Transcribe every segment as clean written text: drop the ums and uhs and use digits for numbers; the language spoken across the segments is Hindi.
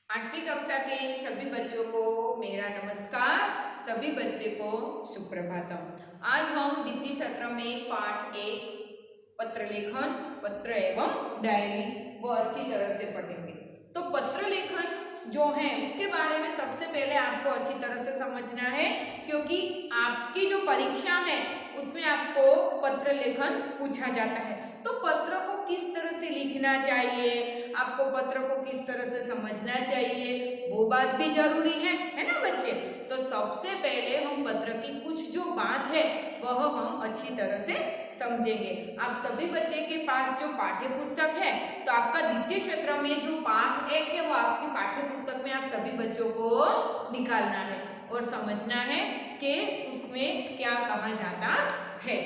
आठवीं कक्षा के सभी बच्चों को मेरा नमस्कार। सभी बच्चे को सुप्रभातम। आज हम द्वितीय सत्र में पाठ एक पत्र लेखन, पत्र एवं डायरी वो अच्छी तरह से पढ़ेंगे। तो पत्र लेखन जो है उसके बारे में सबसे पहले आपको अच्छी तरह से समझना है, क्योंकि आपकी जो परीक्षा है उसमें आपको पत्र लेखन पूछा जाता है। तो पत्र को किस तरह से लिखना चाहिए, आपको पत्र को किस तरह से समझना चाहिए, वो बात भी जरूरी है ना बच्चे। तो सबसे पहले हम पत्र की कुछ जो बात है वह हम अच्छी तरह से समझेंगे। आप सभी बच्चे के पास जो पाठ्य पुस्तक है, तो आपका द्वितीय सत्र में जो पाठ एक है वो आपकी पाठ्य पुस्तक में आप सभी बच्चों को निकालना है और समझना है कि उसमें क्या कहा जाता है।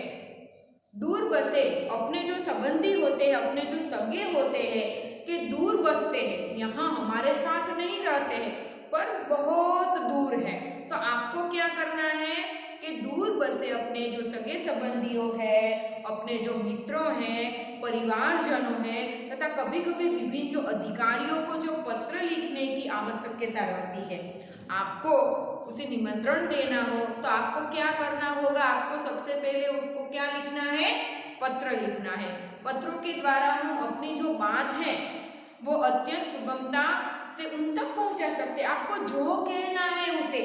दूर बसे अपने जो संबंधी होते हैं, अपने जो सगे होते हैं कि दूर बसते हैं, यहाँ हमारे साथ नहीं रहते हैं पर बहुत दूर है। तो आपको क्या करना है कि दूर बसे अपने जो सगे संबंधियों है, अपने जो मित्रों हैं, परिवारजनों हैं तथा कभी कभी विभिन्न जो अधिकारियों को जो पत्र लिखने की आवश्यकता रहती है, आपको उसे निमंत्रण देना हो तो आपको क्या करना होगा। आपको सबसे पहले उसको क्या लिखना है, पत्र लिखना है। पत्रों के द्वारा हम अपनी जो बात है वो अत्यंत सुगमता से उन तक पहुंचा सकते हैं। आपको जो कहना है उसे,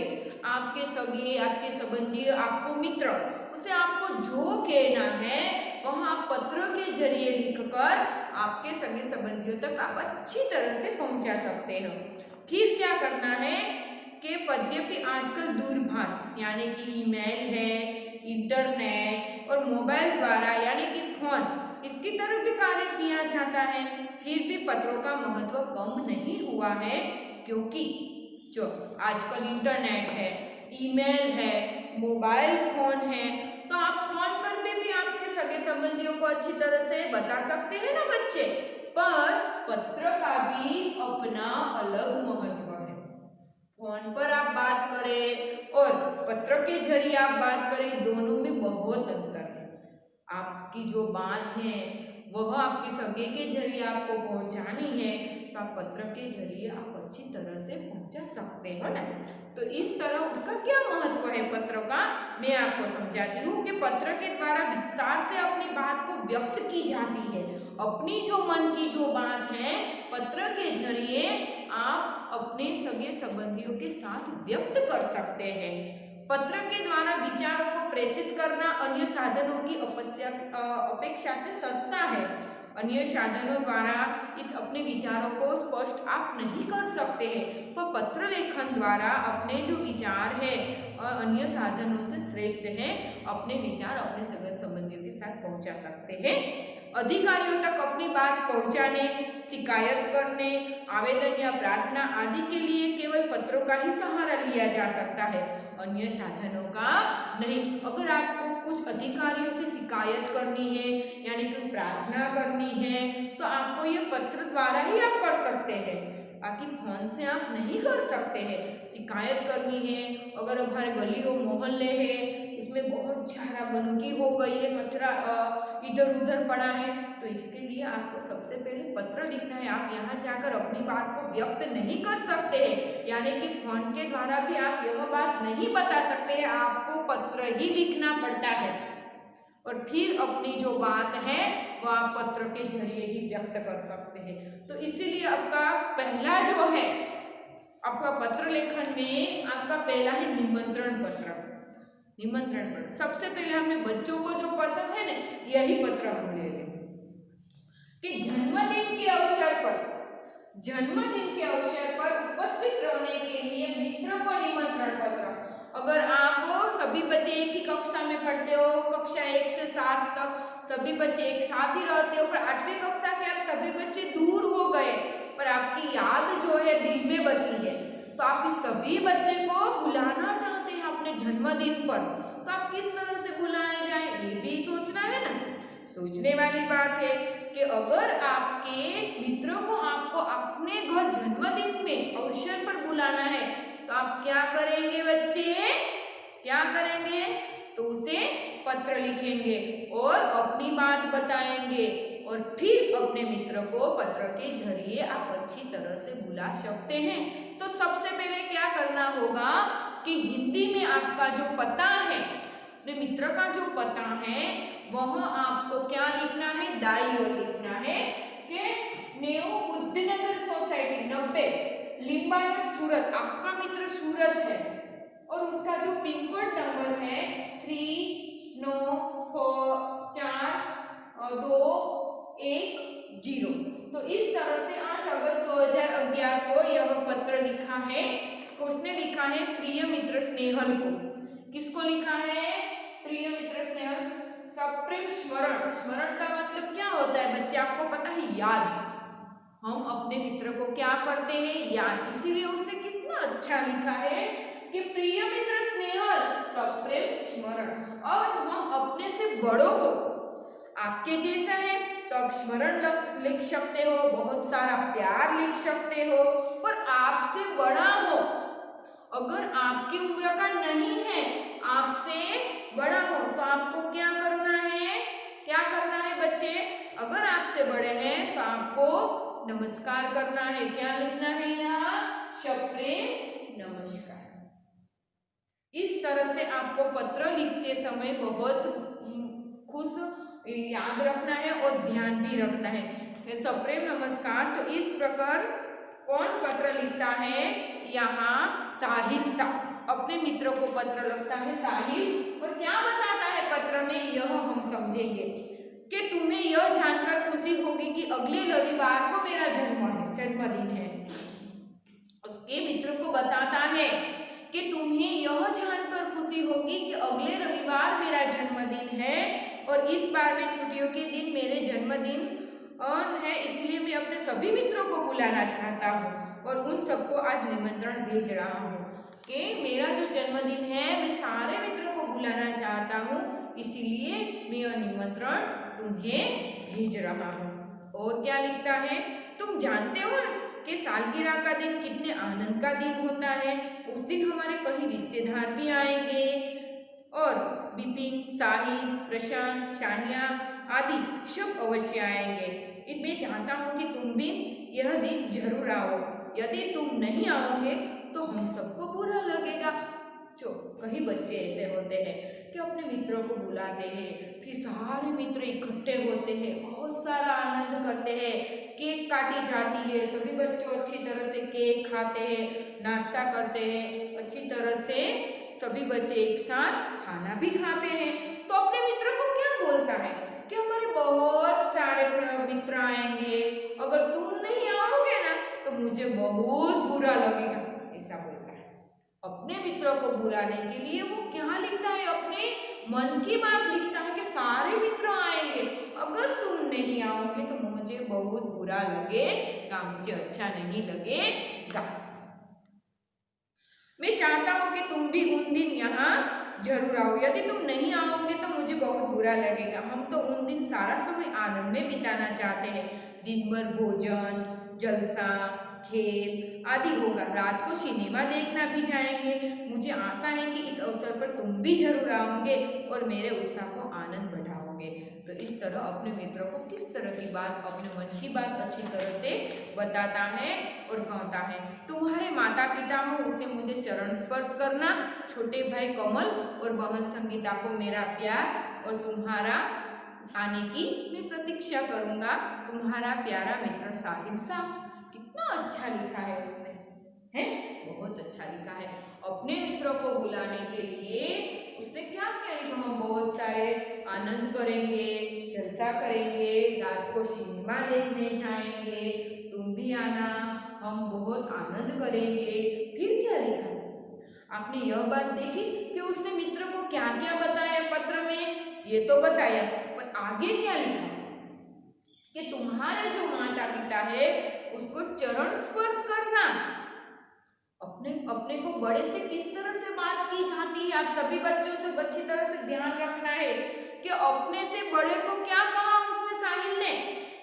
आपके सगे, आपके संबंधी, आपको मित्र, उसे आपको जो कहना है वह आप पत्र के जरिए लिखकर आपके सगे संबंधियों तक आप अच्छी तरह से पहुंचा सकते हो। फिर क्या करना है कि यद्यपि आजकल दूरभाष यानी कि ईमेल है, इंटरनेट और मोबाइल द्वारा यानी कि फोन, इसकी तरफ भी कार्य किया जाता है, फिर भी पत्रों का महत्व कम नहीं हुआ है। क्योंकि जो आजकल इंटरनेट है, ईमेल है, मोबाइल फोन है, तो आप फोन पर भी आपके सगे संबंधियों को अच्छी तरह से बता सकते हैं ना बच्चे। पर पत्र का भी अपना अलग महत्व है। फोन पर आप बात करें और पत्र के जरिए आप बात करें, दोनों में बहुत अंतर है। आपकी जो बात है वह आपके सगे के जरिए आपको पहुंचानी है, तो आप पत्र के जरिए आप अच्छी तरह से पहुंचा सकते हो ना। तो इस तरह उसका क्या महत्व है पत्र का, मैं आपको समझाती हूँ कि पत्र के द्वारा विस्तार से अपनी बात को व्यक्त की जाती है। अपनी जो मन की जो बात है पत्र के जरिए आप अपने सगे संबंधियों के साथ व्यक्त कर सकते हैं। पत्र के द्वारा विचारों को प्रेषित करना अन्य साधनों की अपेक्षा से सस्ता है। अन्य साधनों द्वारा इस अपने विचारों को स्पष्ट आप नहीं कर सकते हैं, तो पत्र लेखन द्वारा अपने जो विचार है अन्य साधनों से श्रेष्ठ है। अपने विचार अपने सगे संबंधियों के साथ पहुंचा सकते हैं। अधिकारियों तक अपनी बात पहुंचाने, शिकायत करने, आवेदन या प्रार्थना आदि के लिए केवल पत्रों का ही सहारा लिया जा सकता है, अन्य साधनों का नहीं। अगर आपको कुछ अधिकारियों से शिकायत करनी है यानी कि प्रार्थना करनी है तो आपको ये पत्र द्वारा ही आप कर सकते हैं, बाकी फोन से आप नहीं कर सकते हैं। शिकायत करनी है, अगर हमारे गली हो मोहल्ले है इसमें बहुत ज्यादा गंदगी हो गई है, कचरा इधर उधर पड़ा है, तो इसके लिए आपको सबसे पहले पत्र लिखना है। आप यहाँ जाकर अपनी बात को व्यक्त नहीं कर सकते हैं, यानी कि फोन के द्वारा भी आप यह बात नहीं बता सकते हैं, आपको पत्र ही लिखना पड़ता है और फिर अपनी जो बात है वो आप पत्र के जरिए ही व्यक्त कर सकते हैं। तो इसीलिए आपका पहला जो है आपका पत्र लेखन में आपका पहला है निमंत्रण पत्र। निमंत्रण पत्र सबसे पहले हमने बच्चों को जो पसंद है ना यही पत्र हम ले लें कि जन्मदिन के अवसर पर, जन्मदिन के अवसर पर उपस्थित रहने के लिए मित्रों को निमंत्रण पत्र। अगर आप सभी बच्चे एक ही कक्षा में पढ़ते हो, कक्षा 1 से 7 तक सभी बच्चे एक साथ ही रहते हो, पर 8वीं कक्षा के आप सभी बच्चे दूर हो गए पर आपकी याद जो है दिल में बसी है, तो आप इस सभी बच्चे को बुलाना चाहते हैं अपने जन्मदिन पर, तो आप किस तरह से बुलाए जाए ये भी सोचना है ना। सोचने वाली बात है कि अगर आपके मित्रों को आपको अपने घर जन्मदिन में अवसर पर बुलाना है तो आप क्या करेंगे बच्चे, क्या करेंगे, तो उसे पत्र लिखेंगे और अपनी बात बताएंगे और फिर अपने मित्र को पत्र के जरिए आप अच्छी तरह से बुला सकते हैं। तो सबसे पहले क्या करना होगा कि हिंदी में आपका जो पता है, अपने मित्र का जो पता है, वह आपको क्या लिखना है, दाई ओर लिखना है कि न्यू बुद्धिनगर सोसाइटी 90 लिंबायत सूरत। आपका मित्र सूरत है और उसका जो पिन कोड नंबर है 394210। तो इस तरह से 8 अगस्त 2011 को यह पत्र लिखा है। किसने लिखा है? प्रिय मित्र स्नेहल को। किसको लिखा है? प्रिय मित्र स्नेहल। सप्रेम स्मरण, स्मरण का मतलब क्या होता है बच्चे, आपको पता है? याद। हम अपने मित्र को क्या करते हैं? याद। इसीलिए उसने कितना अच्छा लिखा है कि प्रिय मित्र स्नेहल सप्रेम स्मरण। आज हम अपने से बड़ों को, आपके जैसा है तो आप स्मरण लिख सकते हो, बहुत सारा प्यार लिख सकते हो, पर आपसे बड़ा हो, अगर आपकी उम्र का नहीं है, आपसे बड़ा हो, तो आपको क्या करना है? क्या करना है बच्चे? अगर आपसे बड़े हैं तो आपको नमस्कार करना है। क्या लिखना है यहाँ? सप्रेम नमस्कार। इस तरह से आपको पत्र लिखते समय बहुत खुश याद रखना है और ध्यान भी रखना है। सप्रेम नमस्कार। तो इस प्रकार कौन पत्र लिखता है? यहाँ साहिल सा अपने मित्रों को पत्र लिखता है, साहिल। और क्या बताता है पत्र में, यह हम समझेंगे कि तुम्हें यह जानकर खुशी होगी कि अगले रविवार को मेरा जन्मदिन है। उसके मित्र को बताता है कि तुम्हें यह जानकर खुशी होगी कि अगले रविवार मेरा जन्मदिन है और इस बार में छुट्टियों के दिन मेरे जन्मदिन है, इसलिए मैं अपने सभी मित्रों को बुलाना चाहता हूँ और उन सबको आज निमंत्रण भेज रहा हूँ कि मेरा जो जन्मदिन है मैं सारे मित्रों को बुलाना चाहता हूँ, इसीलिए मैं यह निमंत्रण तुम्हें भेज रहा हूँ। और क्या लिखता है? तुम जानते हो कि सालगिरह का दिन कितने आनंद का दिन होता है। उस दिन हमारे कई रिश्तेदार भी आएंगे और विपिन, साहिल, प्रशांत, शानिया आदि सब अवश्य आएंगे। मैं चाहता हूँ कि तुम भी यह दिन जरूर आओ। यदि तुम नहीं आओगे तो हम सबको बुरा लगेगा। जो कई बच्चे ऐसे होते हैं कि अपने मित्रों को बुलाते हैं, फिर सारे मित्र इकट्ठे होते हैं, बहुत सारा आनंद करते हैं, केक काटी जाती है, सभी बच्चों अच्छी तरह से केक खाते हैं, नाश्ता करते हैं, अच्छी तरह से सभी बच्चे एक साथ खाना भी खाते हैं। तो अपने मित्र को क्या बोलता है कि हमारे बहुत सारे मित्र आएंगे, अगर तुम नहीं आओगे ना तो मुझे बहुत बुरा लगेगा, ऐसा बोलता है। अपने मित्रों को बुलाने के लिए वो क्या लिखता है? अपने मन की बात लिखता है कि सारे मित्र आएंगे, अगर तुम नहीं आओगे तो मुझे बहुत बुरा लगेगा, मुझे अच्छा नहीं लगेगा। मैं चाहता हूं कि तुम भी उन दिन यहाँ जरूर आओ। यदि तुम नहीं आओगे तो मुझे बहुत बुरा लगेगा। हम तो उन दिन सारा समय आनंद में बिताना चाहते हैं। दिन भर भोजन, जलसा, खेल आदि होगा। रात को सिनेमा देखना भी जाएंगे। मुझे आशा है कि इस अवसर पर तुम भी जरूर आओगे और मेरे उत्साह को आनंद बढ़ाओगे। तो इस तरह अपने मित्रों को किस तरह की बात, अपने मन की बात अच्छी तरह से बताता है और कहता है। तुम्हारे माता पिता हो उसे मुझे चरण स्पर्श करना, छोटे भाई कमल और बहन संगीता को मेरा प्यार और तुम्हारा आने की मैं प्रतीक्षा करूंगा। तुम्हारा प्यारा मित्र साहिल सा। कितना अच्छा लिखा है उसने, है? बहुत अच्छा लिखा है। अपने मित्रों को बुलाने के लिए उसने क्या किया? हम बहुत सारे आनंद करेंगे, जलसा करेंगे, रात को सिनेमा देखने जाएंगे, तुम भी आना, हम बहुत आनंद करेंगे। फिर क्या लिखा? आपने यह बात देखी कि उसने मित्र को क्या क्या बताया पत्र में? ये तो बताया, पर आगे क्या लिखा कि तुम्हारे जो माता पिता है उसको चरण स्पर्श करना। अपने को बड़े से किस तरह से बात की जाती है? आप सभी बच्चों से अच्छी तरह से ध्यान रखना है कि अपने से बड़े को क्या कहा उसने, साहिल ने,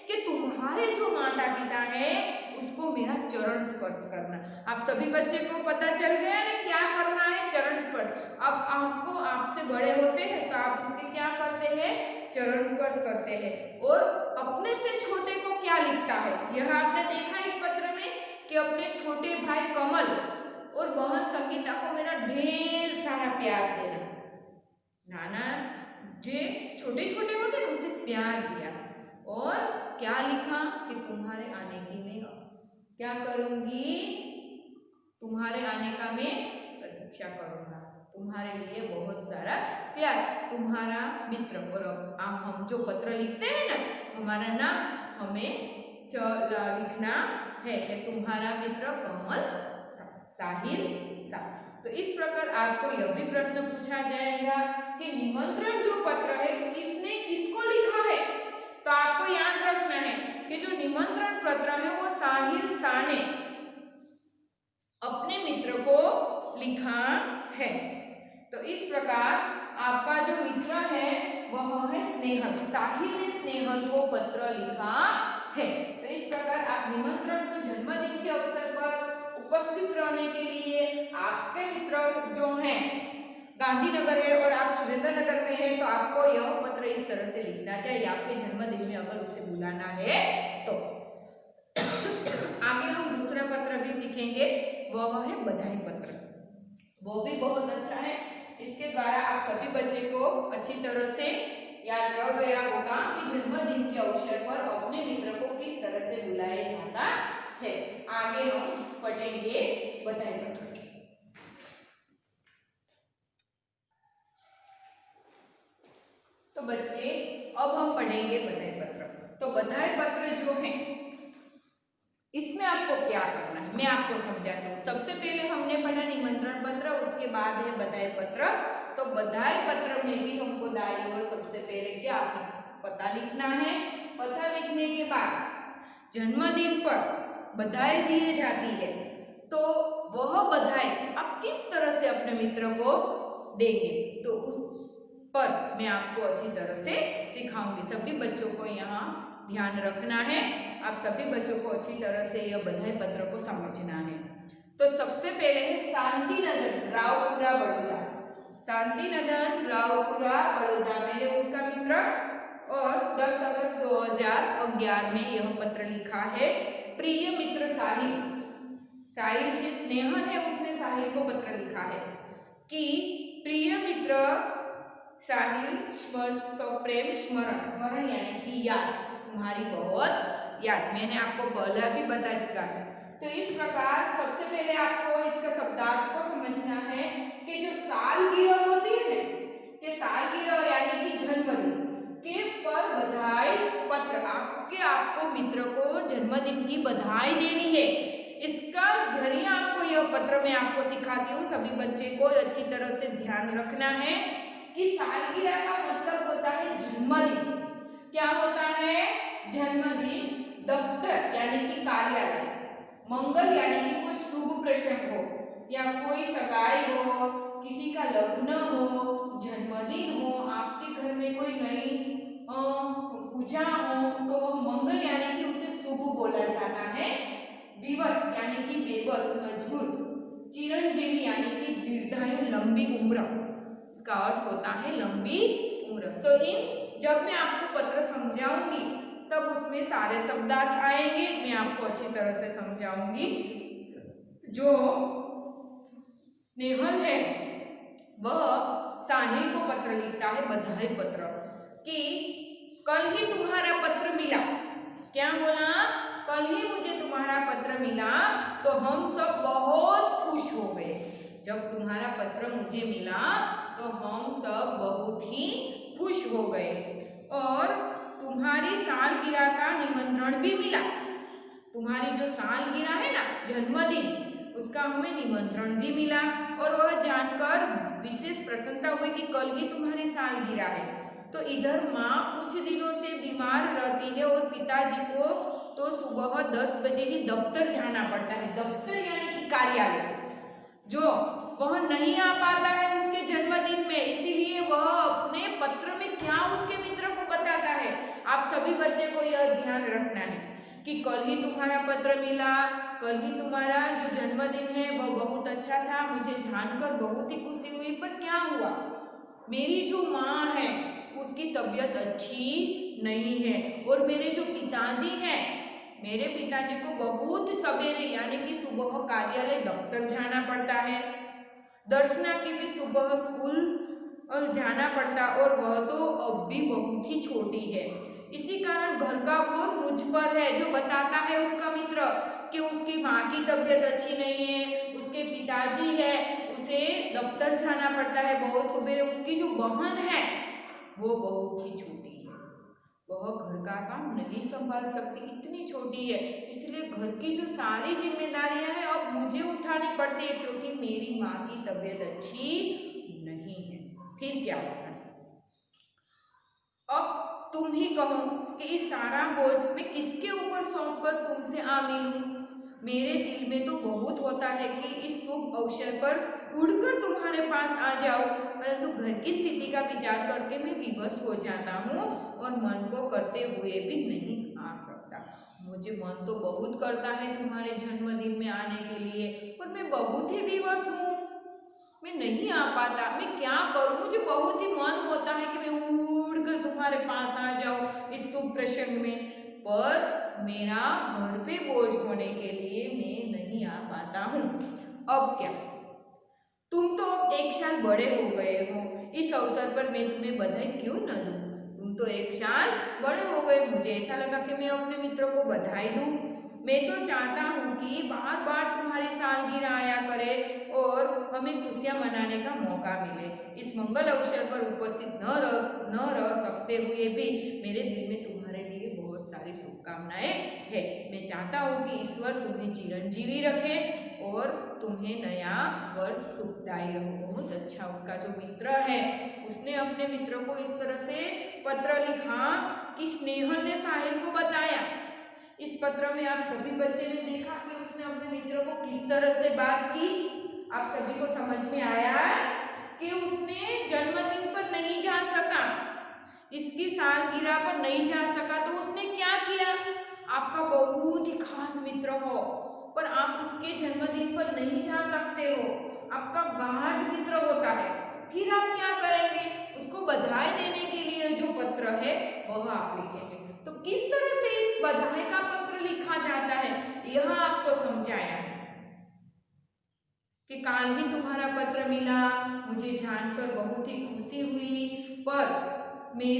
कि तुम्हारे जो माता पिता है उसको मेरा चरण स्पर्श करना। आप सभी बच्चे को पता चल गया ना क्या करना है? चरण स्पर्श। अब आपको, आपसे बड़े होते हैं तो आप उसके क्या करते हैं? चरण स्पर्श करते हैं। और अपने से लिखता है। यह आपने देखा इस पत्र में कि अपने छोटे भाई कमल और बहन संगीता को मेरा ढेर सारा प्यार देना। नाना जो छोटे छोटे होते हैं उसे प्यार दिया और क्या लिखा कि तुम्हारे आने की मैं क्या करूंगी, तुम्हारे आने का मैं प्रतीक्षा करूंगा, तुम्हारे लिए बहुत सारा प्यार, तुम्हारा मित्र। और अब हम जो पत्र लिखते हैं ना, हमारा नाम हमें लिखना है कि तुम्हारा मित्र कमल साहिल सा। तो इस प्रकार आपको यह भी प्रश्न पूछा जाएगा कि निमंत्रण जो पत्र है किसने किसको लिखा है। तो आपको याद रखना है कि जो निमंत्रण पत्र है वो साहिल सा ने अपने मित्र को लिखा है। तो इस प्रकार आपका जो मित्र है वह है स्नेहल। साहिल ने स्नेहल को पत्र लिखा है। तो इस प्रकार आप निमंत्रण को जन्मदिन के अवसर पर उपस्थित रहने के लिए आपके मित्र जो हैं गांधीनगर है और आप सुरेंद्रनगर में है, तो आपको यह पत्र इस तरह से लिखना चाहिए आपके जन्मदिन में अगर उसे बुलाना है तो। आगे हम दूसरा पत्र भी सीखेंगे, वह है बधाई पत्र। वो भी बहुत अच्छा है। इसके द्वारा आप सभी बच्चे को अच्छी तरह से याद रह गया होगा कि जन्मदिन के अवसर पर अपने मित्र को किस तरह से बुलाया जाता है। आगे हम पढ़ेंगे बधाई पत्र। तो बच्चे अब हम पढ़ेंगे बधाई पत्र। तो बधाई पत्र जो है इसमें आपको क्या करना है मैं आपको समझाती हूँ। सबसे पहले हमने पढ़ा निमंत्रण पत्र, उसके बाद है बधाई पत्र। तो बधाई पत्र में भी हमको दाईं ओर सबसे पहले क्या पता लिखना है। पता लिखने के बाद जन्मदिन पर बधाई दी जाती है, तो वह बधाई आप किस तरह से अपने मित्र को देंगे तो उस पर मैं आपको अच्छी तरह से सिखाऊंगी। सभी बच्चों को यहाँ ध्यान रखना है। आप सभी बच्चों को अच्छी तरह से यह बधाई पत्र को समझना है। तो सबसे पहले है शांति नदन रावपुरा बड़ौदा। शांति नदन रावपुरा बड़ौदा में है उसका मित्र और 10 अगस्त 2011 में यह पत्र लिखा है। प्रिय मित्र साहिल, साहिल जी स्नेहल है उसने साहिल को पत्र लिखा है कि प्रिय मित्र साहिल प्रेम स्मरण, स्मरण यानी कि याद, तुम्हारी बहुत याद, मैंने आपको पहले भी बता चुका है। तो इस प्रकार सबसे पहले आपको इसका शब्दार्थ को समझना है कि जो सालगिरह होती है ना, कि सालगिरह यानी कि जन्मदिन के पर बधाई पत्र आपको मित्र को जन्मदिन की बधाई देनी है। इसका जरिया आपको यह पत्र मैं आपको सिखाती हूँ। सभी बच्चे को अच्छी तरह से ध्यान रखना है कि सालगिरह का मतलब होता है जन्मदिन। क्या होता है? जन्मदिन। दफ्तर यानी कि कार्यालय, मंगल यानी कि कोई शुभ प्रसंग हो या कोई सगाई हो, किसी का लग्न हो, जन्मदिन हो, आपके घर में कोई नई पूजा हो, तो मंगल यानी कि उसे शुभ बोला जाता है। दिवस यानी कि बेबस मजबूत, चिरंजीवी यानी कि दीर्घायु लंबी उम्र, इसका अर्थ होता है लंबी उम्र। तो इन जब मैं आपको पत्र समझाऊंगी तब उसमें सारे शब्दार्थ आएंगे, मैं आपको अच्छी तरह से समझाऊंगी। जो स्नेहल है वह साहिल को पत्र लिखता है बधाई पत्र कि कल ही तुम्हारा पत्र मिला। क्या बोला? कल ही मुझे तुम्हारा पत्र मिला तो हम सब बहुत खुश हो गए। जब तुम्हारा पत्र मुझे मिला तो हम सब बहुत ही खुश हो गए और तुम्हारी सालगिरह का निमंत्रण भी मिला। तुम्हारी जो सालगिरह है ना, जन्मदिन, उसका हमें निमंत्रण भी मिला और वह जानकर विशेष प्रसन्नता हुई कि कल ही तुम्हारी सालगिरह है। तो इधर माँ कुछ दिनों से बीमार रहती है और पिताजी को तो सुबह 10 बजे ही दफ्तर जाना पड़ता है। दफ्तर यानी कि कार्यालय, जो वह नहीं आ पाता है उसके जन्मदिन में, इसीलिए वह अपने पत्र में क्या उसके मित्र को बताता है। आप सभी बच्चे को यह ध्यान रखना है कि कल ही तुम्हारा पत्र मिला, कल ही तुम्हारा जो जन्मदिन है वह बहुत अच्छा था, मुझे जानकर बहुत ही खुशी हुई। पर क्या हुआ, मेरी जो माँ है उसकी तबीयत अच्छी नहीं है और मेरे जो पिताजी हैं मेरे पिताजी को बहुत सवेरे यानी कि सुबह कार्यालय दफ्तर जाना पड़ता है। दर्शना की भी सुबह स्कूल जाना पड़ता और वह तो अब भी बहुत ही छोटी है। इसी कारण घर का बोझ मुझ पर है। जो बताता है उसका मित्र कि उसकी माँ की तबीयत अच्छी नहीं है, उसके पिताजी है, उसे दफ्तर जाना पड़ता है बहुत सुबह। उसकी जो बहन है वो बहुत ही छोटी है, वह घर का काम नहीं संभाल सकती, इतनी छोटी है। इसलिए घर की जो सारी जिम्मेदारियां हैं अब मुझे उठानी पड़ती है क्योंकि मेरी माँ की तबीयत अच्छी नहीं है। फिर क्या होगा? अब तुम ही कहो कि इस सारा बोझ मैं किसके ऊपर सौंप कर तुमसे आ मिलूं? मेरे दिल में तो बहुत होता है कि इस शुभ अवसर पर उड़कर तुम्हारे पास आ जाऊं, परंतु घर की स्थिति का विचार करके मैं विवश हो जाता हूँ और मन को करते हुए भी नहीं आ सकता। मुझे मन तो बहुत करता है तुम्हारे जन्मदिन में आने के लिए, पर मैं बहुत ही विवश हूँ, मैं नहीं आ पाता। मैं क्या करूं? मुझे बहुत ही मन होता है कि मैं उड़कर तुम्हारे पास आ जाऊं इस शुभ प्रसंग में, पर मेरा घर पे बोझ होने के लिए मैं नहीं आ पाता हूँ। अब क्या? तुम तो अब 1 साल बड़े हो गए हो, इस अवसर पर मैं तुम्हें बधाई क्यों न दूं? तुम तो 1 साल बड़े हो गए, मुझे ऐसा लगा कि मैं अपने मित्रों को बधाई दूं। मैं तो चाहता हूँ कि बार बार तुम्हारी सालगिरह आया करे और हमें खुशियाँ मनाने का मौका मिले। इस मंगल अवसर पर उपस्थित न रह सकते हुए भी मेरे दिल में तुम्हारे लिए बहुत सारी शुभकामनाएं है। मैं चाहता हूँ कि ईश्वर तुम्हें चिरंजीवी रखे और तुम्हें नया वर्ष सुखदायी रहो। बहुत अच्छा उसका जो मित्र है उसने अपने मित्र को इस तरह से पत्र लिखा कि स्नेहल ने साहिल को बताया। इस पत्र में आप सभी बच्चे ने देखा कि उसने अपने मित्र को किस तरह से बात की। आप सभी को समझ में आया कि उसने जन्मदिन पर नहीं जा सका, इसकी सालगिरह पर नहीं जा सका, तो उसने क्या किया? आपका बहुत ही खास मित्र हो पर आप उसके जन्मदिन पर नहीं जा सकते हो, आपका गाढ़ मित्र होता है, फिर आप क्या करेंगे? उसको बधाई देने के लिए जो पत्र है वह आप लिखेंगे। तो किस तरह से इस बधाई का पत्र लिखा जाता है यह आपको समझाया है कि काल ही तुम्हारा पत्र मिला, मुझे जानकर बहुत ही खुशी हुई, पर मैं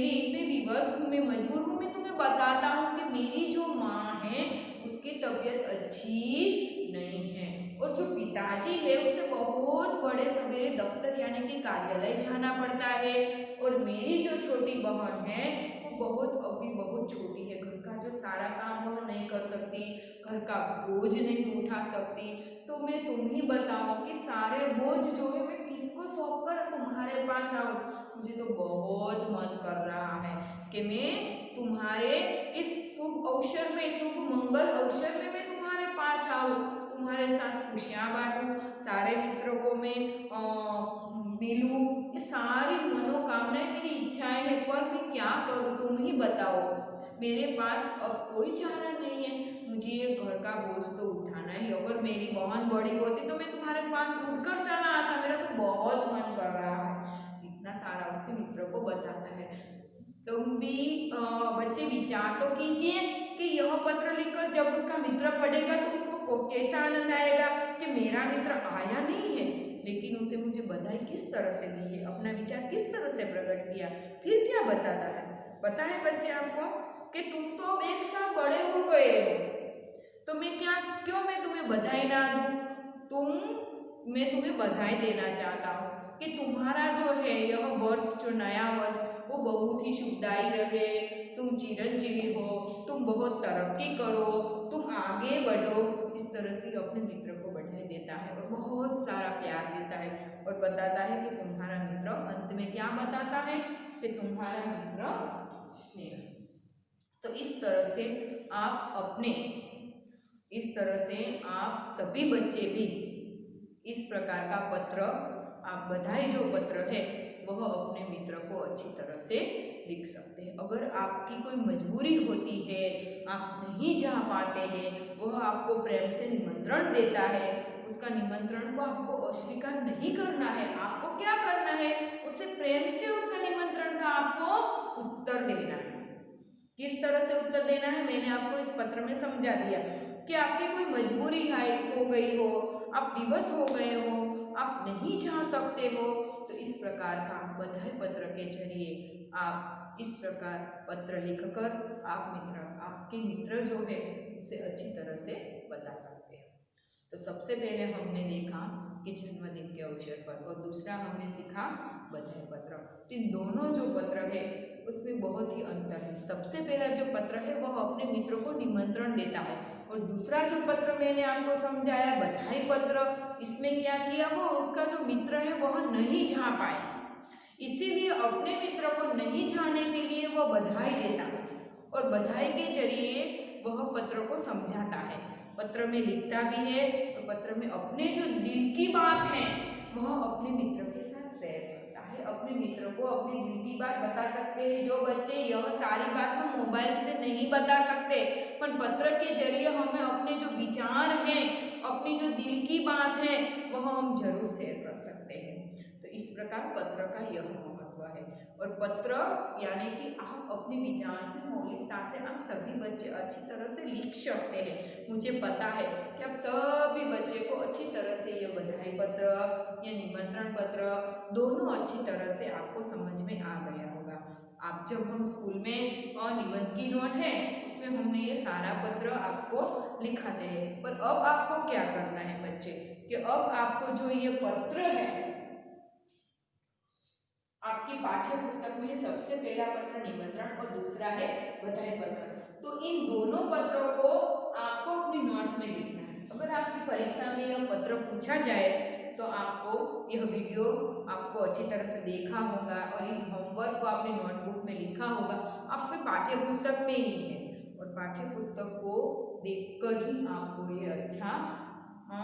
विवश हूँ, मैं मजबूर हूँ। मैं तुम्हें बताता हूँ कि मेरी जो माँ है उसकी तबीयत अच्छी नहीं है और जो पिताजी है उसे बहुत बड़े सवेरे दफ्तर यानी कि कार्यालय जाना पड़ता है और मेरी जो छोटी बहन है वो अभी बहुत छोटी है, घर का जो सारा काम वह नहीं कर सकती, घर का बोझ नहीं उठा सकती। तो मैं तुम ही बताओ कि सारे बोझ जो है मैं किसको सौंप कर तुम्हारे पास आऊं? मुझे तो बहुत मन कर रहा है कि मैं तुम्हारे इस शुभ अवसर में, शुभ मंगल अवसर में मैं तुम्हारे पास आऊं, तुम्हारे साथ खुशियां बांटूं, सारे मित्रों को मैं मिलूं। ये सारी मनोकामनाएं मेरी इच्छाएं हैं, पर मैं क्या करूं? तुम ही बताओ। मेरे पास अब कोई चारा नहीं है, मुझे ये घर का बोझ तो उठाना ही। अगर मेरी बहन बड़ी होती तो मैं तुम्हारे पास उठकर चला आता, मेरा तो बहुत मन कर रहा है। इतना सारा उसके मित्रों को बताता है। तुम भी बच्चे विचार तो कीजिए कि यह पत्र लिखकर जब उसका मित्र पढ़ेगा तो उसको कैसा आनंद आएगा कि मेरा मित्र आया नहीं है लेकिन उसे मुझे बधाई किस तरह से दी है, अपना विचार किस तरह से प्रकट किया। फिर क्या बताता है? पता है बच्चे आपको कि तुम तो अब 1 साल बड़े हो गए हो, तो मैं तुम्हें बधाई ना दूं? मैं तुम्हें बधाई देना चाहता हूँ कि तुम्हारा जो है यह वर्ष, जो नया वर्ष, वो बहुत ही सुखदायी रहे, तुम चिरंजीवी हो, तुम बहुत तरक्की करो, तुम आगे बढ़ो। इस तरह से अपने मित्र को बधाई देता है और बहुत सारा प्यार देता है और बताता है कि तुम्हारा मित्र, अंत में क्या बताता है कि तुम्हारा मित्र स्नेह। तो इस तरह से आप सभी बच्चे भी इस प्रकार का पत्र, आप बधाई जो पत्र है वह अपने मित्र को अच्छी तरह से लिख सकते हैं। अगर आपकी कोई मजबूरी होती है, आप नहीं जा पाते हैं, वह आपको प्रेम से निमंत्रण देता है, उसका निमंत्रण को आपको अस्वीकार नहीं करना है। आपको क्या करना है? उसे प्रेम से उसका निमंत्रण का आपको उत्तर देना है किस तरह से उत्तर देना है मैंने आपको इस पत्र में समझा दिया कि आपकी कोई मजबूरी हो गई हो, आप विवश हो गए हो, आप नहीं जा सकते हो, तो इस प्रकार का बधाई पत्र के जरिए आप इस प्रकार पत्र लिखकर आपके मित्र जो है उसे अच्छी तरह से बता सकते हैं। तो सबसे पहले हमने देखा कि जन्मदिन के अवसर पर, और दूसरा हमने सीखा बधाई पत्र। तो इन दोनों जो पत्र है उसमें बहुत ही अंतर है। सबसे पहला जो पत्र है वह अपने मित्रों को निमंत्रण देता है, और दूसरा जो पत्र मैंने आपको समझाया बधाई पत्र, इसमें क्या किया, वो उनका जो मित्र है वह नहीं जा पाए, इसीलिए अपने मित्र को नहीं जाने के लिए वह बधाई देता है, और बधाई के जरिए वह पत्र को समझाता है, पत्र में लिखता भी है, और पत्र में अपने जो दिल की बात है वह अपने मित्र के साथ शेयर करता है। अपने मित्र को अपनी दिल की बात बता सकते हैं। जो बच्चे यह सारी बात हम मोबाइल से नहीं बता सकते, पर पत्र के जरिए हमें अपने जो विचार हैं, अपनी जो दिल की बात है वह हम जरूर शेयर कर सकते हैं। तो इस प्रकार पत्र का यह महत्व है। और पत्र यानी कि आप अपने विचार से, मौलिकता से आप सभी बच्चे अच्छी तरह से लिख सकते हैं। मुझे पता है कि आप सभी बच्चे को अच्छी तरह से यह बधाई पत्र या निमंत्रण पत्र दोनों अच्छी तरह से आपको समझ में आ गया होगा। आप जब हम स्कूल में निबंध की नोट है उसमें हमने ये सारा पत्र आपको लिखाते हैं, पर अब आपको क्या करना है बच्चे, कि अब आपको जो ये पत्र है आपकी पाठ्य पुस्तक में सबसे पहला पत्र निमंत्रण और दूसरा है बधाई पत्र, तो इन दोनों पत्रों को आपको अपनी नोट में लिखना है। अगर आपकी परीक्षा में यह पत्र पूछा जाए तो आपको यह वीडियो आपको अच्छी तरह से देखा होगा, और इस होमवर्क को आपने नोटबुक में लिखा होगा, आपके पाठ्य पुस्तक में ही है, और पाठ्य पुस्तक को देखकर ही आपको ये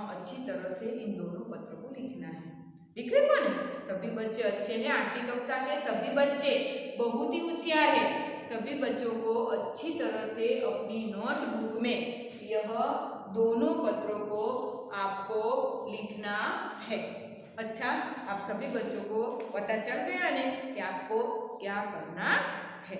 अच्छी तरह से इन दोनों पत्रों को लिखना है। लिख रहे कौन? सभी बच्चे अच्छे हैं। 8वीं कक्षा के सभी बच्चे बहुत ही होशियार है। सभी बच्चों को अच्छी तरह से अपनी नोटबुक में यह दोनों पत्रों को आपको लिखना है। अच्छा, आप सभी बच्चों को पता चल गया ना कि आपको क्या करना है।